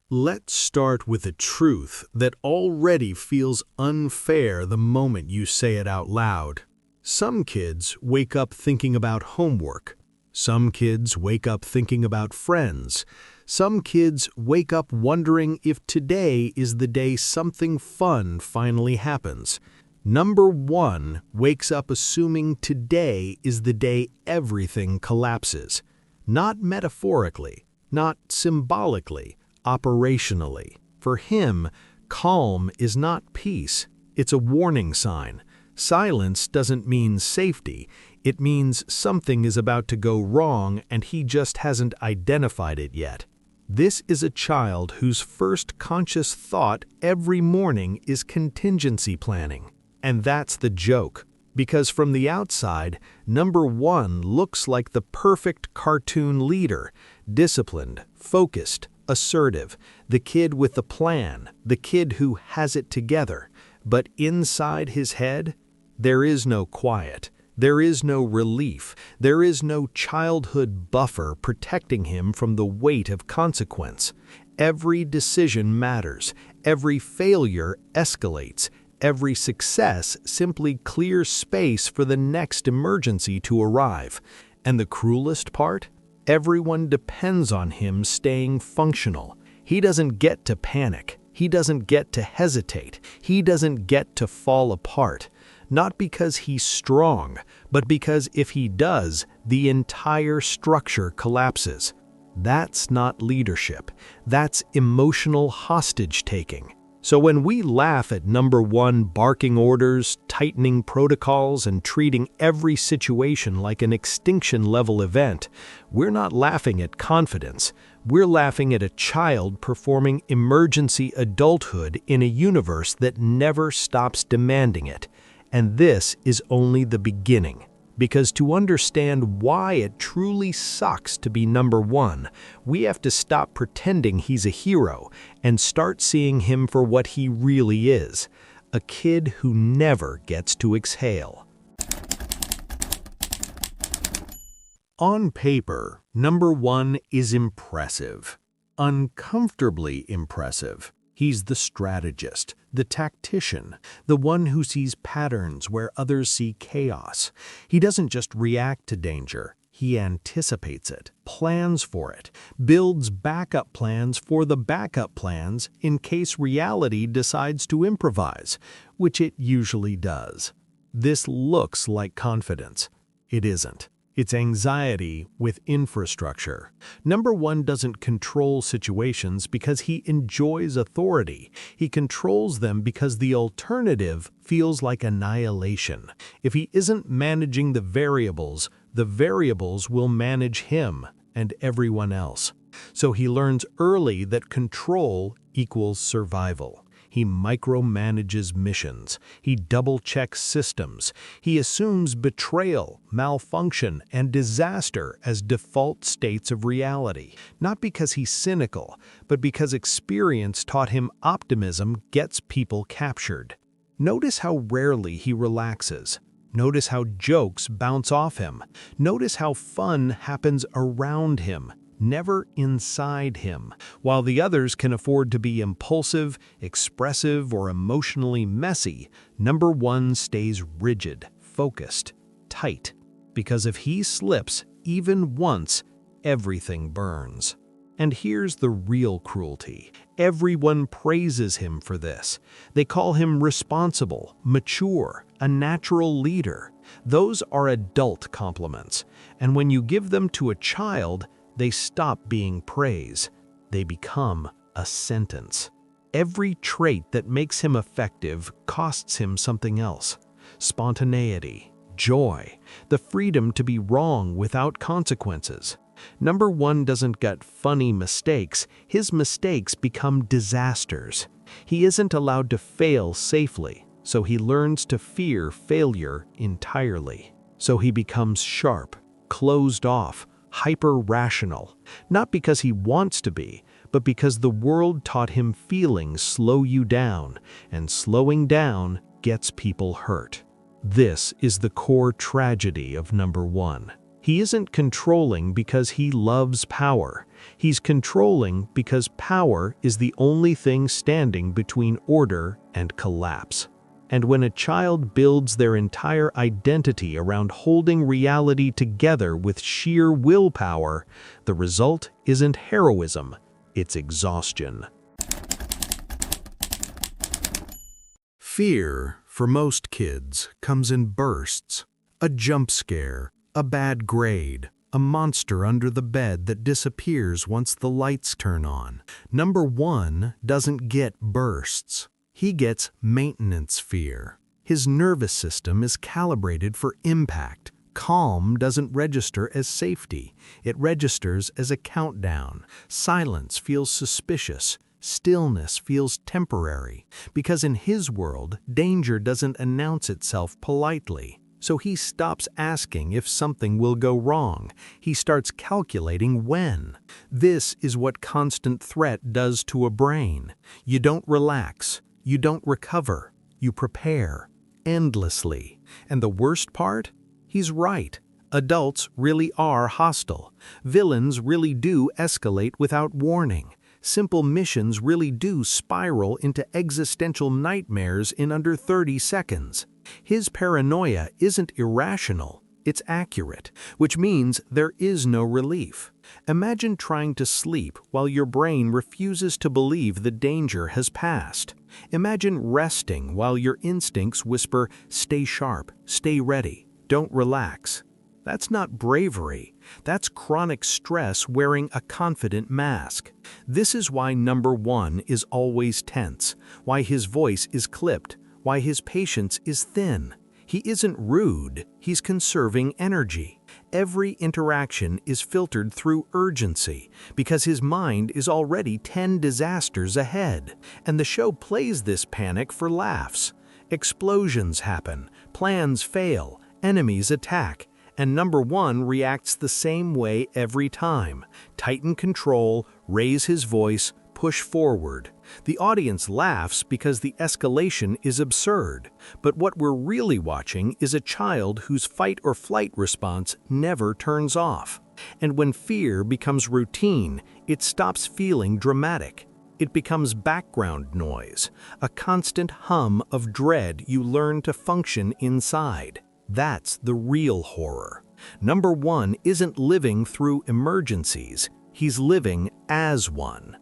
Let's start with a truth that already feels unfair the moment you say it out loud. Some kids wake up thinking about homework. Some kids wake up thinking about friends. Some kids wake up wondering if today is the day something fun finally happens. Number 1 wakes up assuming today is the day everything collapses. Not metaphorically, not symbolically, operationally. For him, calm is not peace. It's a warning sign. Silence doesn't mean safety. It means something is about to go wrong and he just hasn't identified it yet. This is a child whose first conscious thought every morning is contingency planning. And that's the joke, because from the outside, number 1 looks like the perfect cartoon leader, disciplined, focused, assertive, the kid with the plan, the kid who has it together. But inside his head, there is no quiet. There is no relief. There is no childhood buffer protecting him from the weight of consequence. Every decision matters. Every failure escalates. Every success simply clears space for the next emergency to arrive. And the cruelest part? Everyone depends on him staying functional. He doesn't get to panic. He doesn't get to hesitate. He doesn't get to fall apart. Not because he's strong, but because if he does, the entire structure collapses. That's not leadership. That's emotional hostage-taking. So when we laugh at number 1 barking orders, tightening protocols, and treating every situation like an extinction-level event, we're not laughing at confidence. We're laughing at a child performing emergency adulthood in a universe that never stops demanding it. And this is only the beginning. Because to understand why it truly sucks to be number 1, we have to stop pretending he's a hero and start seeing him for what he really is, a kid who never gets to exhale. On paper, number 1 is impressive, uncomfortably impressive. He's the strategist, the tactician, the one who sees patterns where others see chaos. He doesn't just react to danger, he anticipates it, plans for it, builds backup plans for the backup plans in case reality decides to improvise, which it usually does. This looks like confidence. It isn't. It's anxiety with infrastructure. Number 1 doesn't control situations because he enjoys authority. He controls them because the alternative feels like annihilation. If he isn't managing the variables will manage him and everyone else. So he learns early that control equals survival. He micromanages missions. He double-checks systems. He assumes betrayal, malfunction, and disaster as default states of reality. Not because he's cynical, but because experience taught him optimism gets people captured. Notice how rarely he relaxes. Notice how jokes bounce off him. Notice how fun happens around him, never inside him. While the others can afford to be impulsive, expressive, or emotionally messy, number 1 stays rigid, focused, tight. Because if he slips even once, everything burns. And here's the real cruelty. Everyone praises him for this. They call him responsible, mature, a natural leader. Those are adult compliments. And when you give them to a child, they stop being praise. They become a sentence. Every trait that makes him effective costs him something else. Spontaneity, joy, the freedom to be wrong without consequences. Number 1 doesn't get funny mistakes. His mistakes become disasters. He isn't allowed to fail safely, so he learns to fear failure entirely. So he becomes sharp, closed off, hyper-rational, not because he wants to be, but because the world taught him feelings slow you down, and slowing down gets people hurt. This is the core tragedy of number 1. He isn't controlling because he loves power. He's controlling because power is the only thing standing between order and collapse. And when a child builds their entire identity around holding reality together with sheer willpower, the result isn't heroism, it's exhaustion. Fear, for most kids, comes in bursts. A jump scare, a bad grade, a monster under the bed that disappears once the lights turn on. Number 1 doesn't get bursts. He gets maintenance fear. His nervous system is calibrated for impact. Calm doesn't register as safety. It registers as a countdown. Silence feels suspicious. Stillness feels temporary. Because in his world, danger doesn't announce itself politely. So he stops asking if something will go wrong. He starts calculating when. This is what constant threat does to a brain. You don't relax. You don't recover. You prepare. Endlessly. And the worst part? He's right. Adults really are hostile. Villains really do escalate without warning. Simple missions really do spiral into existential nightmares in under 30 seconds. His paranoia isn't irrational, it's accurate, which means there is no relief. Imagine trying to sleep while your brain refuses to believe the danger has passed. Imagine resting while your instincts whisper, "Stay sharp, stay ready, don't relax." That's not bravery. That's chronic stress wearing a confident mask. This is why number 1 is always tense, why his voice is clipped, why his patience is thin. He isn't rude, he's conserving energy. Every interaction is filtered through urgency because his mind is already 10 disasters ahead. And the show plays this panic for laughs. Explosions happen, plans fail, enemies attack, and number 1 reacts the same way every time. Tighten control, raise his voice, push forward. The audience laughs because the escalation is absurd, but what we're really watching is a child whose fight or flight response never turns off. And when fear becomes routine, it stops feeling dramatic. It becomes background noise, a constant hum of dread you learn to function inside. That's the real horror. Number 1 isn't living through emergencies, he's living as one.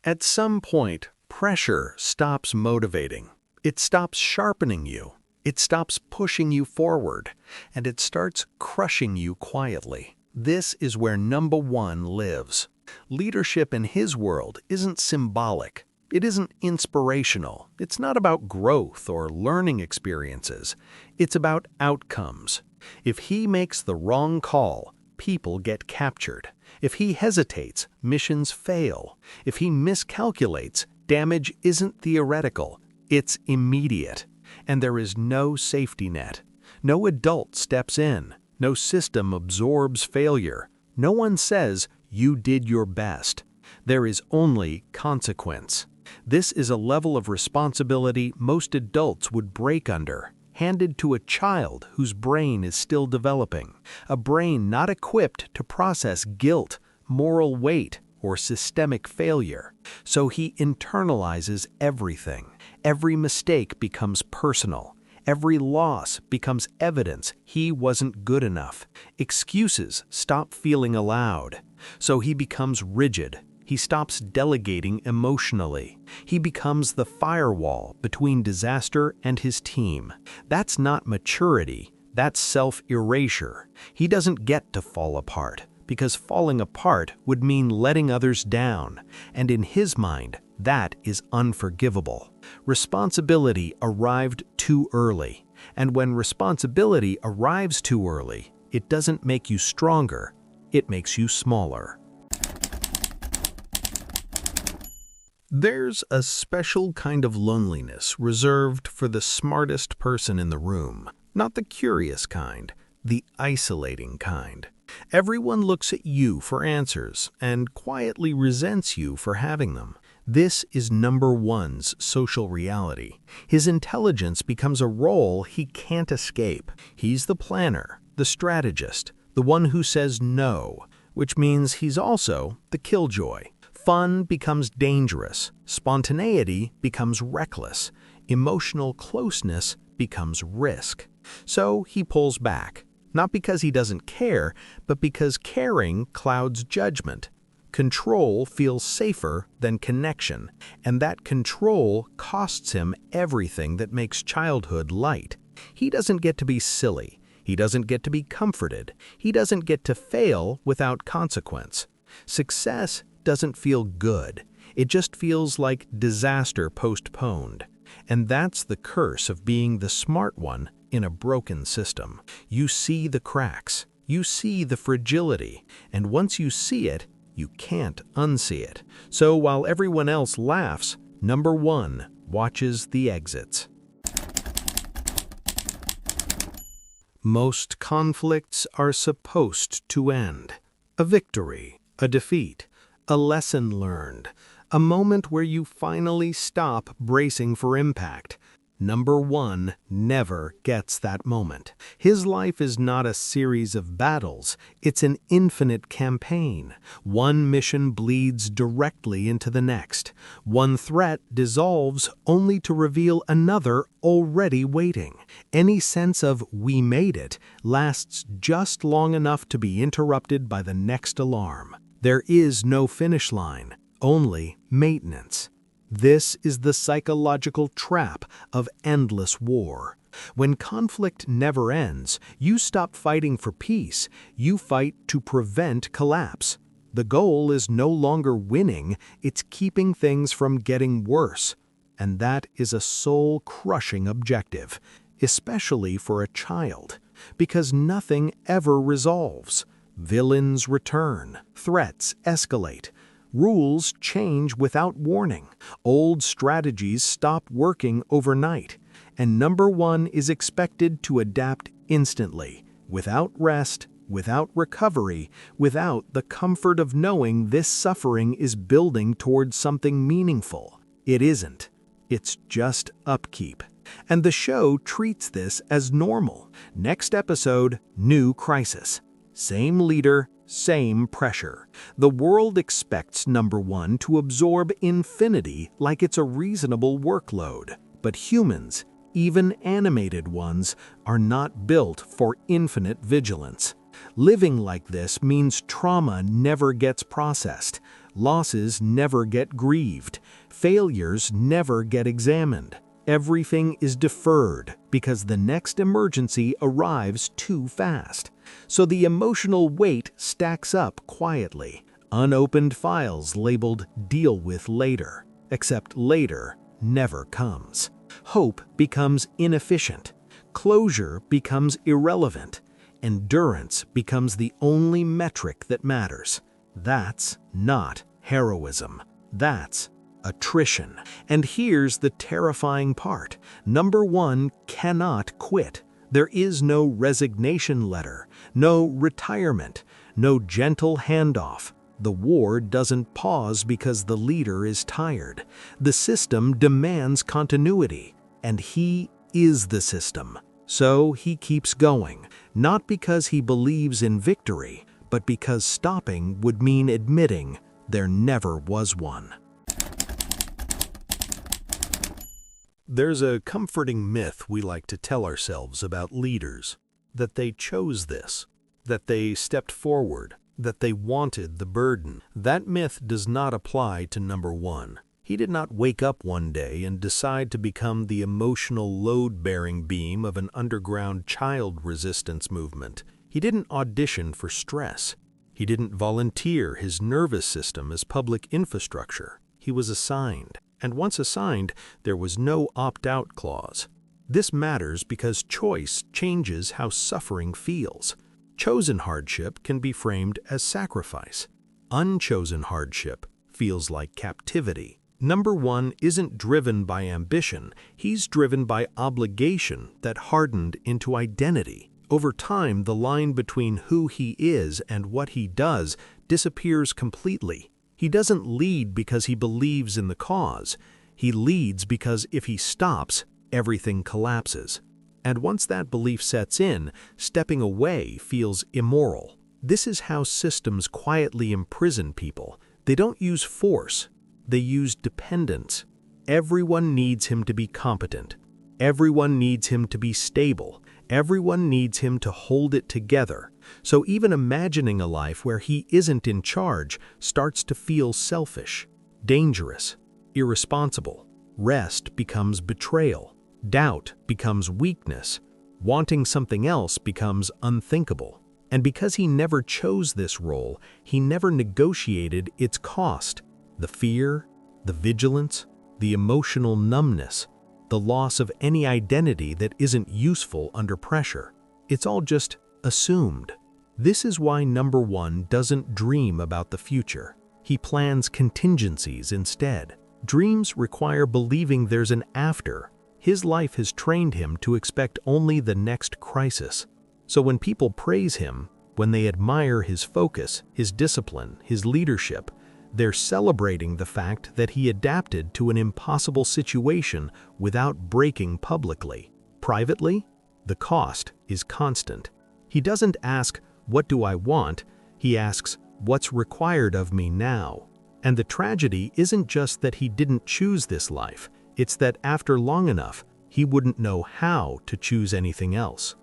At some point, pressure stops motivating. It stops sharpening you. It stops pushing you forward, and it starts crushing you quietly. This is where number 1 lives. Leadership in his world isn't symbolic. It isn't inspirational. It's not about growth or learning experiences. It's about outcomes. If he makes the wrong call, people get captured. If he hesitates, missions fail. If he miscalculates, damage isn't theoretical, it's immediate. And there is no safety net. No adult steps in. No system absorbs failure. No one says, "You did your best." There is only consequence. This is a level of responsibility most adults would break under, handed to a child whose brain is still developing, a brain not equipped to process guilt, moral weight, or systemic failure. So he internalizes everything. Every mistake becomes personal. Every loss becomes evidence he wasn't good enough. Excuses stop feeling allowed. So he becomes rigid. He stops delegating emotionally. He becomes the firewall between disaster and his team. That's not maturity. That's self-erasure. He doesn't get to fall apart, because falling apart would mean letting others down. And in his mind, that is unforgivable. Responsibility arrived too early. And when responsibility arrives too early, it doesn't make you stronger. It makes you smaller. There's a special kind of loneliness reserved for the smartest person in the room. Not the curious kind, the isolating kind. Everyone looks at you for answers and quietly resents you for having them. This is number 1's social reality. His intelligence becomes a role he can't escape. He's the planner, the strategist, the one who says no, which means he's also the killjoy. Fun becomes dangerous, spontaneity becomes reckless, emotional closeness becomes risk. So he pulls back, not because he doesn't care, but because caring clouds judgment. Control feels safer than connection, and that control costs him everything that makes childhood light. He doesn't get to be silly. He doesn't get to be comforted. He doesn't get to fail without consequence. Success doesn't feel good. It just feels like disaster postponed. And that's the curse of being the smart one in a broken system. You see the cracks. You see the fragility. And once you see it, you can't unsee it. So while everyone else laughs, number one watches the exits. Most conflicts are supposed to end. A victory, a defeat, a lesson learned, a moment where you finally stop bracing for impact. Number one never gets that moment. His life is not a series of battles, it's an infinite campaign. One mission bleeds directly into the next. One threat dissolves only to reveal another already waiting. Any sense of "we made it" lasts just long enough to be interrupted by the next alarm. There is no finish line, only maintenance. This is the psychological trap of endless war. When conflict never ends, you stop fighting for peace, you fight to prevent collapse. The goal is no longer winning, it's keeping things from getting worse. And that is a soul-crushing objective, especially for a child, because nothing ever resolves. Villains return, threats escalate. Rules change without warning. Old strategies stop working overnight. And number one is expected to adapt instantly, without rest, without recovery, without the comfort of knowing this suffering is building towards something meaningful. It isn't. It's just upkeep. And the show treats this as normal. Next episode, new crisis. Same leader, same pressure. The world expects number one to absorb infinity like it's a reasonable workload. But humans, even animated ones, are not built for infinite vigilance. Living like this means trauma never gets processed, losses never get grieved, failures never get examined. Everything is deferred because the next emergency arrives too fast. So the emotional weight stacks up quietly. Unopened files labeled "deal with later," except later never comes. Hope becomes inefficient. Closure becomes irrelevant. Endurance becomes the only metric that matters. That's not heroism. That's attrition. And here's the terrifying part. Number one cannot quit. There is no resignation letter, no retirement, no gentle handoff. The war doesn't pause because the leader is tired. The system demands continuity, and he is the system. So he keeps going, not because he believes in victory, but because stopping would mean admitting there never was one. There's a comforting myth we like to tell ourselves about leaders, that they chose this, that they stepped forward, that they wanted the burden. That myth does not apply to number one. He did not wake up one day and decide to become the emotional load-bearing beam of an underground child resistance movement. He didn't audition for stress. He didn't volunteer his nervous system as public infrastructure. He was assigned. And once assigned, there was no opt-out clause. This matters because choice changes how suffering feels. Chosen hardship can be framed as sacrifice. Unchosen hardship feels like captivity. Number one isn't driven by ambition, he's driven by obligation that hardened into identity. Over time, the line between who he is and what he does disappears completely. He doesn't lead because he believes in the cause. He leads because if he stops, everything collapses. And once that belief sets in, stepping away feels immoral. This is how systems quietly imprison people. They don't use force, they use dependence. Everyone needs him to be competent. Everyone needs him to be stable. Everyone needs him to hold it together. So even imagining a life where he isn't in charge starts to feel selfish, dangerous, irresponsible. Rest becomes betrayal. Doubt becomes weakness. Wanting something else becomes unthinkable. And because he never chose this role, he never negotiated its cost. The fear, the vigilance, the emotional numbness, the loss of any identity that isn't useful under pressure. It's all just assumed. This is why Number 1 doesn't dream about the future. He plans contingencies instead. Dreams require believing there's an after. His life has trained him to expect only the next crisis. So when people praise him, when they admire his focus, his discipline, his leadership, they're celebrating the fact that he adapted to an impossible situation without breaking publicly. Privately, the cost is constant. He doesn't ask, "What do I want?" He asks, "What's required of me now?" And the tragedy isn't just that he didn't choose this life, it's that after long enough, he wouldn't know how to choose anything else.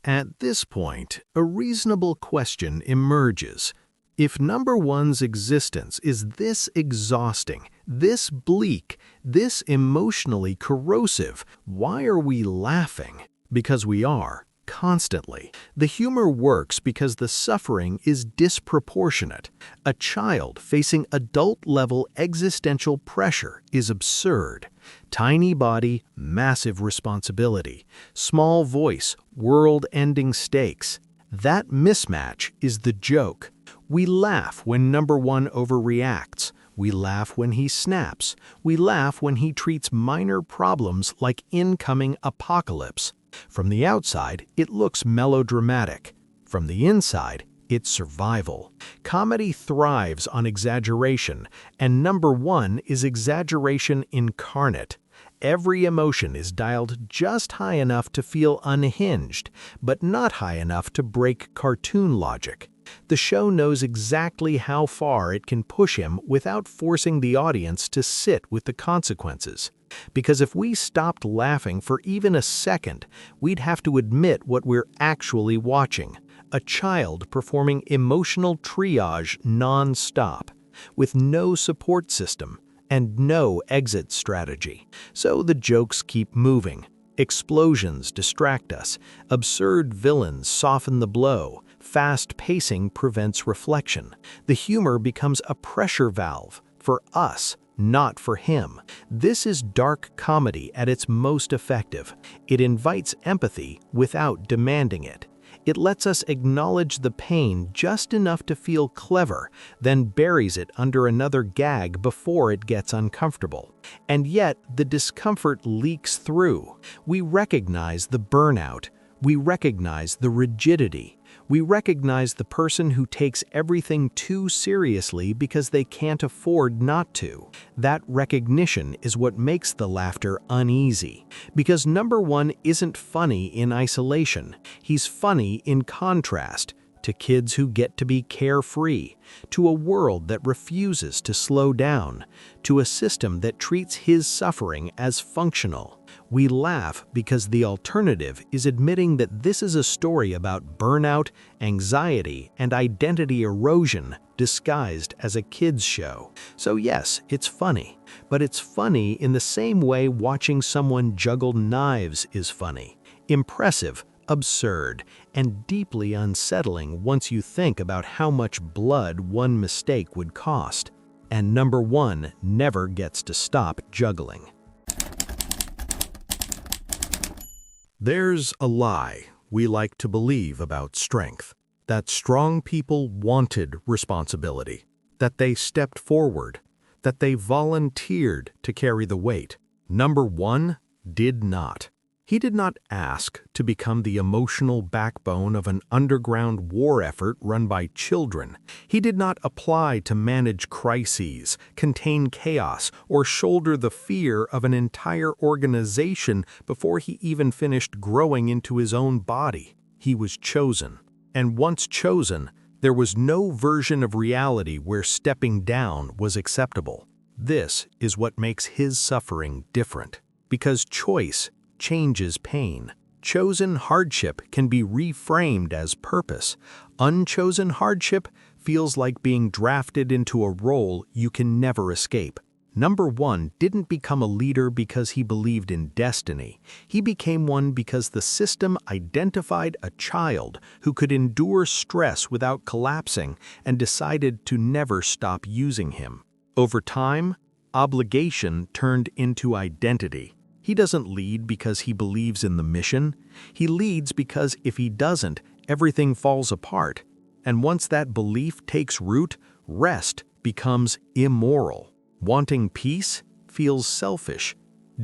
At this point, a reasonable question emerges. If Number 1's existence is this exhausting, this bleak, this emotionally corrosive, why are we laughing? Because we are, constantly. The humor works because the suffering is disproportionate. A child facing adult-level existential pressure is absurd. Tiny body, massive responsibility. Small voice, world-ending stakes. That mismatch is the joke. We laugh when Number 1 overreacts. We laugh when he snaps. We laugh when he treats minor problems like incoming apocalypse. From the outside, it looks melodramatic. From the inside, it's survival. Comedy thrives on exaggeration, and Number 1 is exaggeration incarnate. Every emotion is dialed just high enough to feel unhinged, but not high enough to break cartoon logic. The show knows exactly how far it can push him without forcing the audience to sit with the consequences. Because if we stopped laughing for even a second, we'd have to admit what we're actually watching. A child performing emotional triage non-stop, with no support system and no exit strategy. So the jokes keep moving. Explosions distract us. Absurd villains soften the blow. Fast pacing prevents reflection. The humor becomes a pressure valve for us, not for him. This is dark comedy at its most effective. It invites empathy without demanding it. It lets us acknowledge the pain just enough to feel clever, then buries it under another gag before it gets uncomfortable. And yet, the discomfort leaks through. We recognize the burnout. We recognize the rigidity. We recognize the person who takes everything too seriously because they can't afford not to. That recognition is what makes the laughter uneasy. Because Number 1 isn't funny in isolation. He's funny in contrast to kids who get to be carefree, to a world that refuses to slow down, to a system that treats his suffering as functional. We laugh because the alternative is admitting that this is a story about burnout, anxiety, and identity erosion disguised as a kids' show. So yes, it's funny, but it's funny in the same way watching someone juggle knives is funny. Impressive, absurd, and deeply unsettling once you think about how much blood one mistake would cost. And Number 1 never gets to stop juggling. There's a lie we like to believe about strength, that strong people wanted responsibility, that they stepped forward, that they volunteered to carry the weight. Number 1 did not. He did not ask to become the emotional backbone of an underground war effort run by children. He did not apply to manage crises, contain chaos, or shoulder the fear of an entire organization before he even finished growing into his own body. He was chosen. And once chosen, there was no version of reality where stepping down was acceptable. This is what makes his suffering different, because choice changes pain. Chosen hardship can be reframed as purpose. Unchosen hardship feels like being drafted into a role you can never escape. Number 1 didn't become a leader because he believed in destiny. He became one because the system identified a child who could endure stress without collapsing and decided to never stop using him. Over time, obligation turned into identity. He doesn't lead because he believes in the mission. He leads because if he doesn't, everything falls apart. And once that belief takes root, rest becomes immoral. Wanting peace feels selfish.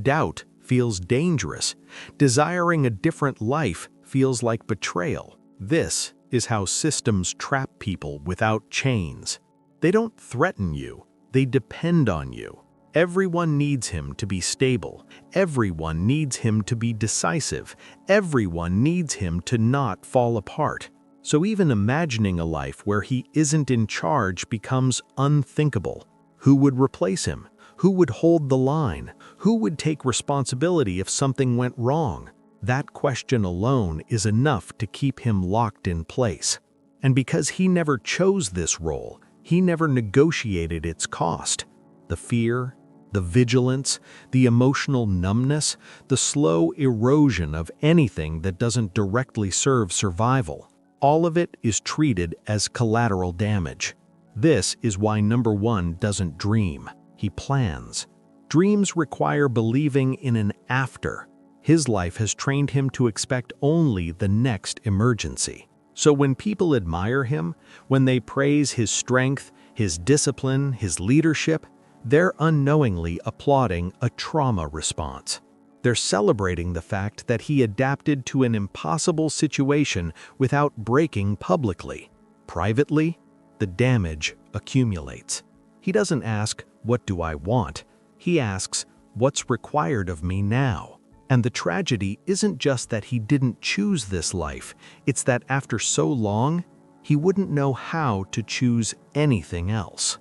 Doubt feels dangerous. Desiring a different life feels like betrayal. This is how systems trap people without chains. They don't threaten you, they depend on you. Everyone needs him to be stable. Everyone needs him to be decisive. Everyone needs him to not fall apart. So even imagining a life where he isn't in charge becomes unthinkable. Who would replace him? Who would hold the line? Who would take responsibility if something went wrong? That question alone is enough to keep him locked in place. And because he never chose this role, he never negotiated its cost. The fear, the vigilance, the emotional numbness, the slow erosion of anything that doesn't directly serve survival. All of it is treated as collateral damage. This is why Number 1 doesn't dream. He plans. Dreams require believing in an after. His life has trained him to expect only the next emergency. So when people admire him, when they praise his strength, his discipline, his leadership, they're unknowingly applauding a trauma response. They're celebrating the fact that he adapted to an impossible situation without breaking publicly. Privately, the damage accumulates. He doesn't ask, "What do I want?" He asks, "What's required of me now?" And the tragedy isn't just that he didn't choose this life, it's that after so long, he wouldn't know how to choose anything else.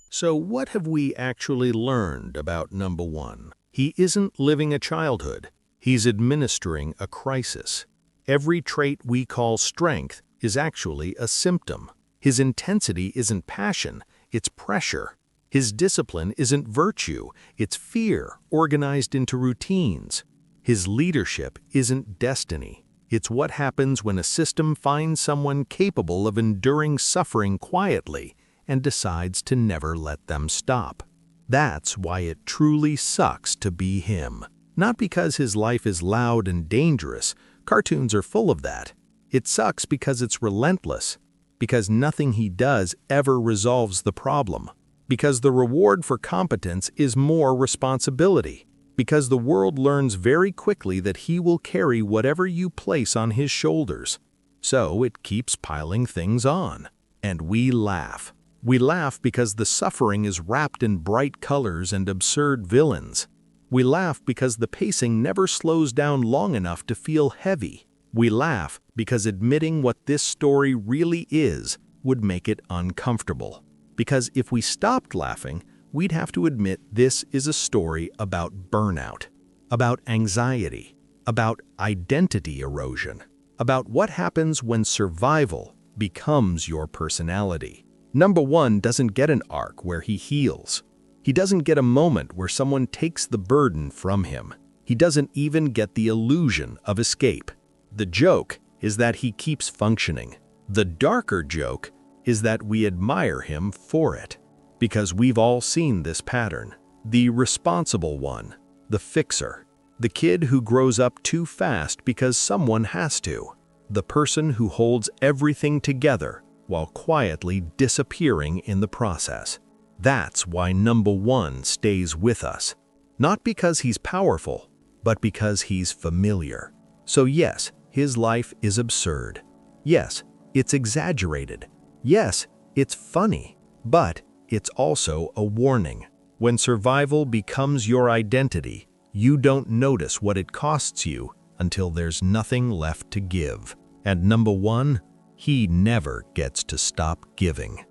So what have we actually learned about Number 1? He isn't living a childhood. He's administering a crisis. Every trait we call strength is actually a symptom. His intensity isn't passion, it's pressure. His discipline isn't virtue, it's fear organized into routines. His leadership isn't destiny. It's what happens when a system finds someone capable of enduring suffering quietly and decides to never let them stop. That's why it truly sucks to be him. Not because his life is loud and dangerous. Cartoons are full of that. It sucks because it's relentless. Because nothing he does ever resolves the problem. Because the reward for competence is more responsibility. Because the world learns very quickly that he will carry whatever you place on his shoulders. So it keeps piling things on. And we laugh. We laugh because the suffering is wrapped in bright colors and absurd villains. We laugh because the pacing never slows down long enough to feel heavy. We laugh because admitting what this story really is would make it uncomfortable. Because if we stopped laughing, we'd have to admit this is a story about burnout, about anxiety, about identity erosion, about what happens when survival becomes your personality. Number 1 doesn't get an arc where he heals. He doesn't get a moment where someone takes the burden from him. He doesn't even get the illusion of escape. The joke is that he keeps functioning. The darker joke is that we admire him for it. Because we've all seen this pattern. The responsible one, the fixer, the kid who grows up too fast because someone has to, the person who holds everything together while quietly disappearing in the process. That's why Number 1 stays with us. Not because he's powerful, but because he's familiar. So yes, his life is absurd. Yes, it's exaggerated. Yes, it's funny. But it's also a warning. When survival becomes your identity, you don't notice what it costs you until there's nothing left to give. And number one, he never gets to stop giving.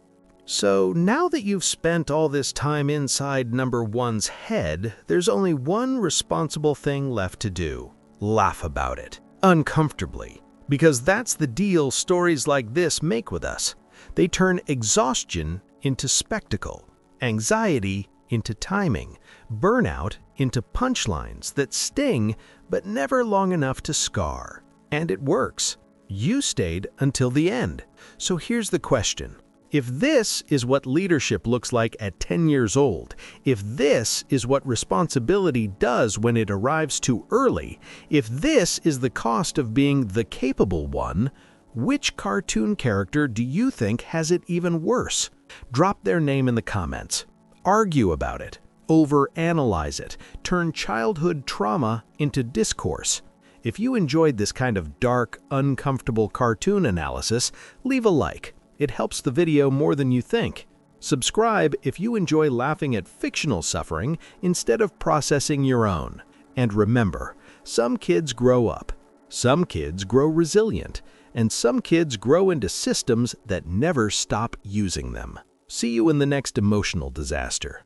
So now that you've spent all this time inside number one's head, there's only one responsible thing left to do. Laugh about it. Uncomfortably. Because that's the deal stories like this make with us. They turn exhaustion into spectacle, anxiety into timing, burnout into punchlines that sting but never long enough to scar. And it works. You stayed until the end. So here's the question. If this is what leadership looks like at 10 years old, if this is what responsibility does when it arrives too early, if this is the cost of being the capable one, which cartoon character do you think has it even worse? Drop their name in the comments. Argue about it. Overanalyze it. Turn childhood trauma into discourse. If you enjoyed this kind of dark, uncomfortable cartoon analysis, leave a like. It helps the video more than you think. Subscribe if you enjoy laughing at fictional suffering instead of processing your own. And remember, some kids grow up, some kids grow resilient, and some kids grow into systems that never stop using them. See you in the next emotional disaster.